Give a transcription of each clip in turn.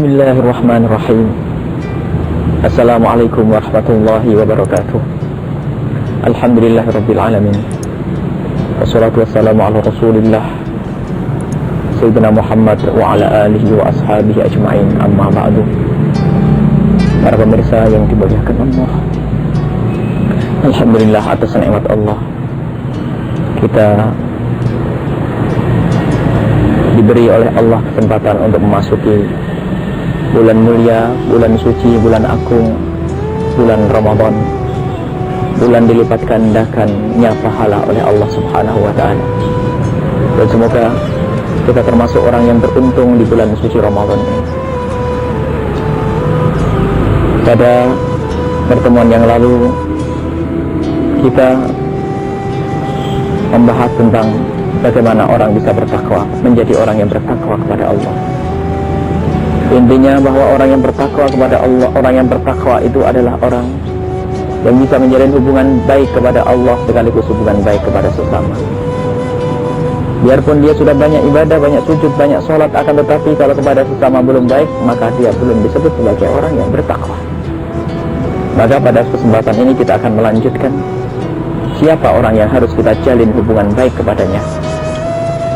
Bismillahirrahmanirrahim. Assalamualaikum warahmatullahi wabarakatuh. Alhamdulillahirabbil alamin. Wassalatu wassalamu ala Rasulillah Sayyidina Muhammad wa ala alihi wa ashabihi ajma'in. Amma ba'du. Para pemirsa yang dimuliakan Allah, alhamdulillah atas nikmat Allah kita diberi oleh Allah kesempatan untuk memasuki bulan mulia, bulan suci, bulan agung, bulan Ramadan, bulan dilipat gandakannya pahala oleh Allah Subhanahu wa ta'ala. Dan semoga kita termasuk orang yang beruntung di bulan suci Ramadan ini. Pada pertemuan yang lalu kita membahas tentang bagaimana orang bisa bertakwa, menjadi orang yang bertakwa kepada Allah. Intinya bahwa orang yang bertakwa kepada Allah, orang yang bertakwa itu adalah orang yang bisa menjalin hubungan baik kepada Allah sekaligus hubungan baik kepada sesama. Biarpun dia sudah banyak ibadah, banyak sujud, banyak sholat, akan tetapi kalau kepada sesama belum baik, maka dia belum disebut sebagai orang yang bertakwa. Maka pada kesempatan ini kita akan melanjutkan siapa orang yang harus kita jalin hubungan baik kepadanya.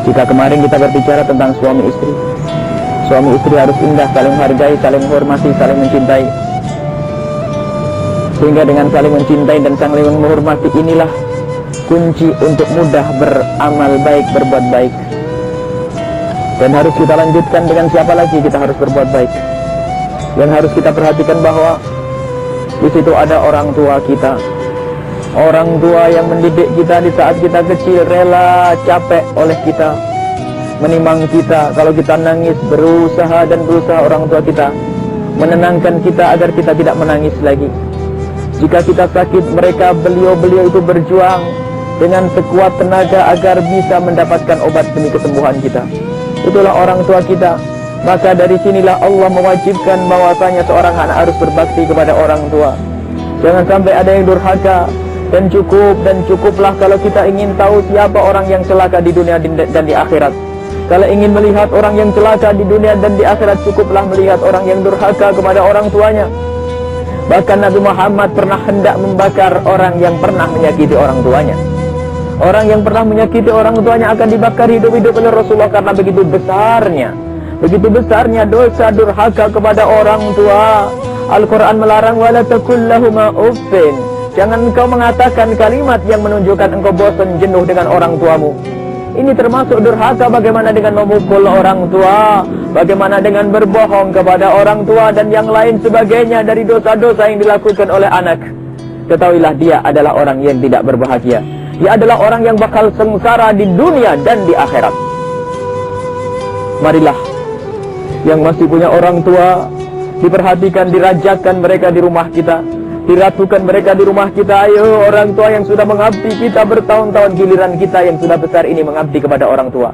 Jika kemarin kita berbicara tentang suami istri, suami istri harus indah, saling menghargai, saling menghormati, saling mencintai. Sehingga dengan saling mencintai dan saling menghormati inilah kunci untuk mudah beramal baik, berbuat baik. Dan harus kita lanjutkan dengan siapa lagi kita harus berbuat baik. Yang harus kita perhatikan bahwa di situ ada orang tua kita. Orang tua yang mendidik kita di saat kita kecil, rela capek oleh kita, menimang kita. Kalau kita nangis, berusaha orang tua kita menenangkan kita agar kita tidak menangis lagi. Jika kita sakit, beliau itu berjuang dengan sekuat tenaga agar bisa mendapatkan obat demi kesembuhan kita. Itulah orang tua kita. Maka dari sinilah Allah mewajibkan bahwasanya seorang anak harus berbakti kepada orang tua. Jangan sampai ada yang durhaka. Dan cukuplah kalau kita ingin tahu siapa orang yang celaka di dunia dan di akhirat. Kalau ingin melihat orang yang celaka di dunia dan di akhirat, cukuplah melihat orang yang durhaka kepada orang tuanya. Bahkan Nabi Muhammad pernah hendak membakar orang yang pernah menyakiti orang tuanya. Orang yang pernah menyakiti orang tuanya akan dibakar hidup-hidup oleh Rasulullah karena begitu besarnya dosa durhaka kepada orang tua. Al-Quran melarang wala taqul lahuma uffin. Jangan engkau mengatakan kalimat yang menunjukkan engkau bosan jenuh dengan orang tuamu. Ini termasuk durhaka. Bagaimana dengan memukul orang tua, bagaimana dengan berbohong kepada orang tua dan yang lain sebagainya dari dosa-dosa yang dilakukan oleh anak. Ketahuilah dia adalah orang yang tidak berbahagia. Dia adalah orang yang bakal sengsara di dunia dan di akhirat. Marilah yang masih punya orang tua, diperhatikan, dirajakan mereka di rumah kita, diratukan mereka di rumah kita. Ayo orang tua yang sudah mengabdi kita bertahun-tahun, giliran kita yang sudah besar ini mengabdi kepada orang tua.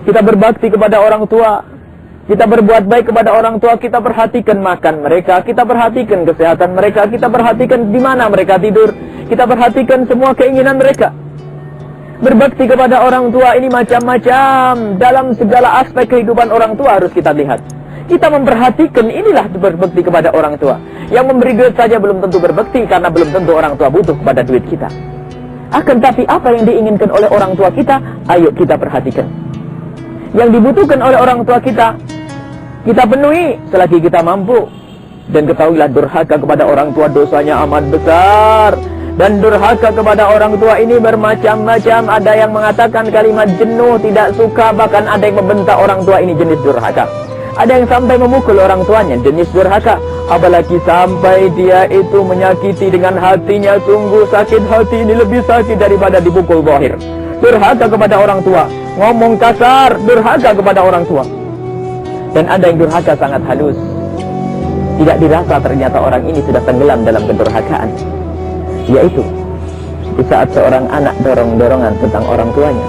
Kita berbakti kepada orang tua, kita berbuat baik kepada orang tua, kita perhatikan makan mereka, kita perhatikan kesehatan mereka, kita perhatikan di mana mereka tidur, kita perhatikan semua keinginan mereka. Berbakti kepada orang tua ini macam-macam. Dalam segala aspek kehidupan orang tua harus kita lihat. Kita memperhatikan, inilah berbakti kepada orang tua. Yang memberi duit saja belum tentu berbakti, karena belum tentu orang tua butuh kepada duit kita. Akan tapi apa yang diinginkan oleh orang tua kita, ayo kita perhatikan. Yang dibutuhkan oleh orang tua kita penuhi selagi kita mampu. Dan ketahuilah durhaka kepada orang tua dosanya amat besar. Dan durhaka kepada orang tua ini bermacam-macam. Ada yang mengatakan kalimat jenuh, tidak suka, bahkan ada yang membentak orang tua, ini jenis durhaka. Ada yang sampai memukul orang tuanya, jenis durhaka. Apalagi sampai dia itu menyakiti dengan hatinya. Sungguh sakit hati ini, lebih sakit daripada dipukul zahir. Durhaka kepada orang tua, ngomong kasar, durhaka kepada orang tua. Dan ada yang durhaka sangat halus, tidak dirasa ternyata orang ini sudah tenggelam dalam kedurhakaan. Yaitu di saat seorang anak dorong-dorongan tentang orang tuanya.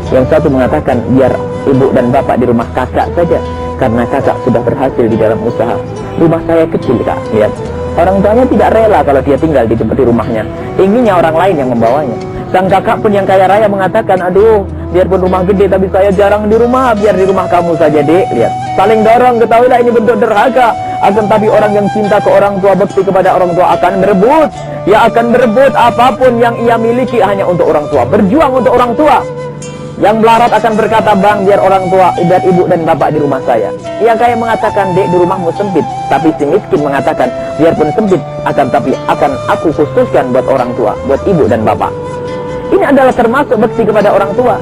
Yang satu mengatakan biar ibu dan bapak di rumah kakak saja, karena kakak sudah berhasil di dalam usaha. Rumah saya kecil kak, lihat. Orang tuanya tidak rela kalau dia tinggal di tempat rumahnya, inginnya orang lain yang membawanya. Sang kakak pun yang kaya raya mengatakan, aduh Biarpun rumah gede tapi saya jarang di rumah. Biar di rumah kamu saja, Dek. Lihat, saling dorong. Ketahuilah ini bentuk derhaka. Akan tapi orang yang cinta ke orang tua, bekti kepada orang tua akan berebut. Ia akan berebut apapun yang ia miliki hanya untuk orang tua. Berjuang untuk orang tua. Yang melarat akan berkata, bang, biar orang tua, biar ibu dan bapak di rumah saya. Yang kaya mengatakan, Dek, di rumahmu sempit. Tapi si miskin mengatakan, biarpun sempit, tapi akan aku khususkan buat orang tua, buat ibu dan bapak. Ini adalah termasuk bekti kepada orang tua.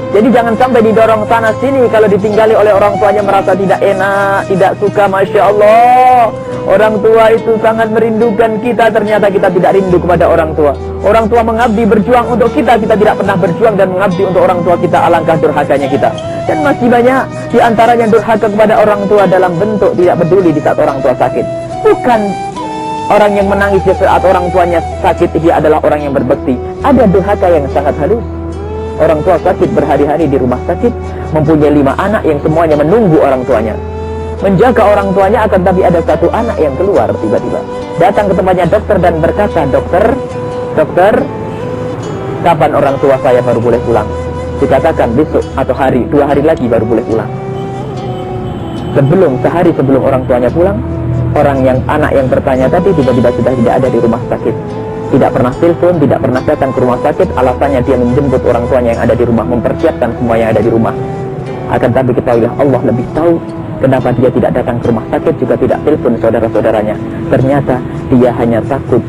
Jadi jangan sampai didorong sana sini. Kalau ditinggali oleh orang tuanya merasa tidak enak, tidak suka. Masya Allah, orang tua itu sangat merindukan kita. Ternyata kita tidak rindu kepada orang tua. Orang tua mengabdi berjuang untuk kita. Kita tidak pernah berjuang dan mengabdi untuk orang tua kita. Alangkah durhakanya kita. Dan masih banyak di antaranya durhaka kepada orang tua dalam bentuk tidak peduli di saat orang tua sakit. Bukan orang yang menangis di saat orang tuanya sakit, dia adalah orang yang berbakti. Ada durhaka yang sangat halus. Orang tua sakit berhari-hari di rumah sakit, mempunyai 5 anak yang semuanya menunggu orang tuanya, menjaga orang tuanya. Akan tapi ada satu anak yang keluar tiba-tiba, datang ke tempatnya dokter dan berkata, dokter, kapan orang tua saya baru boleh pulang? Dikatakan besok atau 2 hari lagi baru boleh pulang. Sehari sebelum orang tuanya pulang, anak yang bertanya tadi tiba-tiba sudah tidak ada di rumah sakit. Tidak pernah telepon, tidak pernah datang ke rumah sakit. Alasannya dia menjemput orang tuanya yang ada di rumah, mempersiapkan semua yang ada di rumah. Akan tapi ketahuilah, Allah lebih tahu kenapa dia tidak datang ke rumah sakit, juga tidak telepon saudara-saudaranya. Ternyata dia hanya takut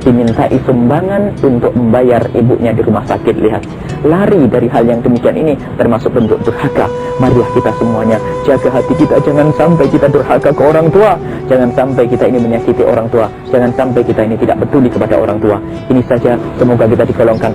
dimintai sumbangan untuk membayar ibunya di rumah sakit. Lihat, lari dari hal yang demikian ini termasuk bentuk durhaka. Marilah kita semuanya jaga hati kita, jangan sampai kita durhaka ke orang tua. Jangan sampai kita ini menyakiti orang tua. Jangan sampai kita ini tidak peduli kepada orang tua. Ini saja, semoga kita digolongkan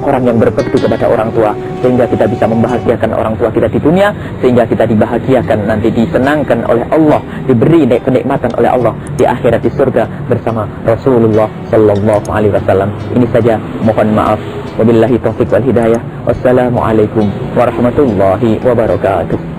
orang yang berbakti kepada orang tua, sehingga kita bisa membahagiakan orang tua kita di dunia, sehingga kita dibahagiakan nanti, disenangkan oleh Allah, diberi kenikmatan oleh Allah di akhirat di surga bersama Rasulullah sallallahu alaihi wasallam. Ini saja, mohon maaf. Wabillahi taufiq wal hidayah. Wassalamualaikum warahmatullahi wabarakatuh.